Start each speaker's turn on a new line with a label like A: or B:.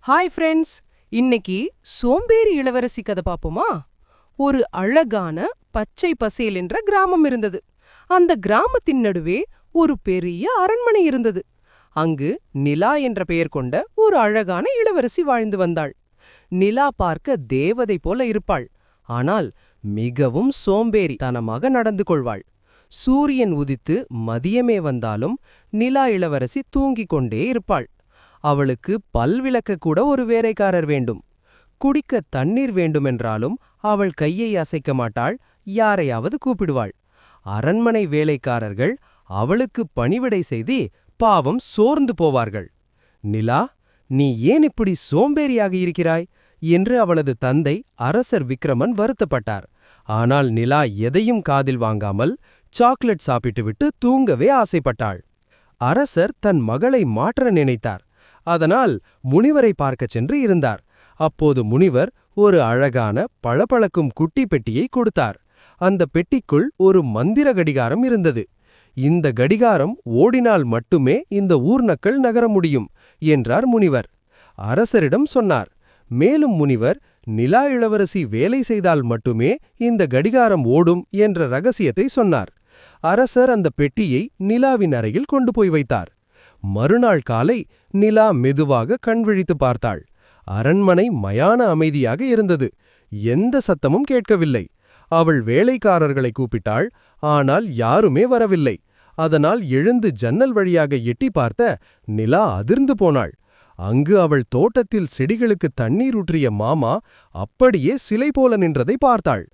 A: Hi friends, இன்னைக்கு சோம்பேறி இளவரசி கதை பாப்போமா? ஒரு அழகான பச்சை பசேல் என்ற கிராமம் இருந்தது. அந்த கிராமத்தின் நடுவே ஒரு பெரிய அரண்மனை இருந்தது. அங்கு நிலா என்ற பெயர் கொண்ட ஒரு அழகான இளவரசி வாழ்ந்து வந்தாள். நிலா பார்க்க தேவதை போல இருப்பாள். ஆனால் மிகவும் சோம்பேறித்தனமாக நடந்து கொள்வாள். சூரியன் உதித்து மதியமே வந்தாலும் நிலா இளவரசி தூங்கிக் கொண்டே இருப்பாள். அவளுக்கு பல்விளக்க கூட ஒரு வேலைக்காரர் வேண்டும். குடிக்க தண்ணீர் வேண்டுமென்றாலும் அவள் கையை அசைக்க மாட்டாள், யாரையாவது கூப்பிடுவாள். அரண்மனை வேலைக்காரர்கள் அவளுக்கு பணிவிடை செய்து பாவம் சோர்ந்து போவார்கள். நிலா, நீ ஏன் இப்படி சோம்பேறியாக இருக்கிறாய் என்று அவளது தந்தை அரசர் விக்ரமன் வருத்தப்பட்டார். ஆனால் நிலா எதையும் காதில் வாங்காமல் சாக்லேட் சாப்பிட்டுவிட்டு தூங்கவே ஆசைப்பட்டாள். அரசர் தன் மகளை மாற்ற நினைத்தார். அதனால் முனிவரை பார்க்கச் சென்று இருந்தார். அப்போது முனிவர் ஒரு அழகான பளபளக்கும் குட்டி பெட்டியை கொடுத்தார். அந்த பெட்டிக்குள் ஒரு மந்திர கடிகாரம் இருந்தது. இந்த கடிகாரம் ஓடினால் மட்டுமே இந்த ஊர்நக்கள் நகர முடியும் என்றார் முனிவர். அரசரிடம் சொன்னார். மேலும் முனிவர், நிலா இளவரசி வேலை செய்தால் மட்டுமே இந்த கடிகாரம் ஓடும் என்ற ரகசியத்தை சொன்னார். அரசர் அந்த பெட்டியை நிலாவின் அறையில் கொண்டு போய் வைத்தார். மறுநாள் காலை நிலா மெதுவாக கண் விழித்து பார்த்தாள். அரண்மனை மயான அமைதியாக இருந்தது. எந்த சத்தமும் கேட்கவில்லை. அவள் வேலைக்காரர்களை கூப்பிட்டாள். ஆனால் யாருமே வரவில்லை. அதனால் எழுந்து ஜன்னல் வழியாக எட்டி பார்த்த நிலா அதிர்ந்து போனாள். அங்கு அவள் தோட்டத்தில் செடிகளுக்கு தண்ணீர் ஊற்றிய மாமா அப்படியே சிலை போல நின்றதை பார்த்தாள்.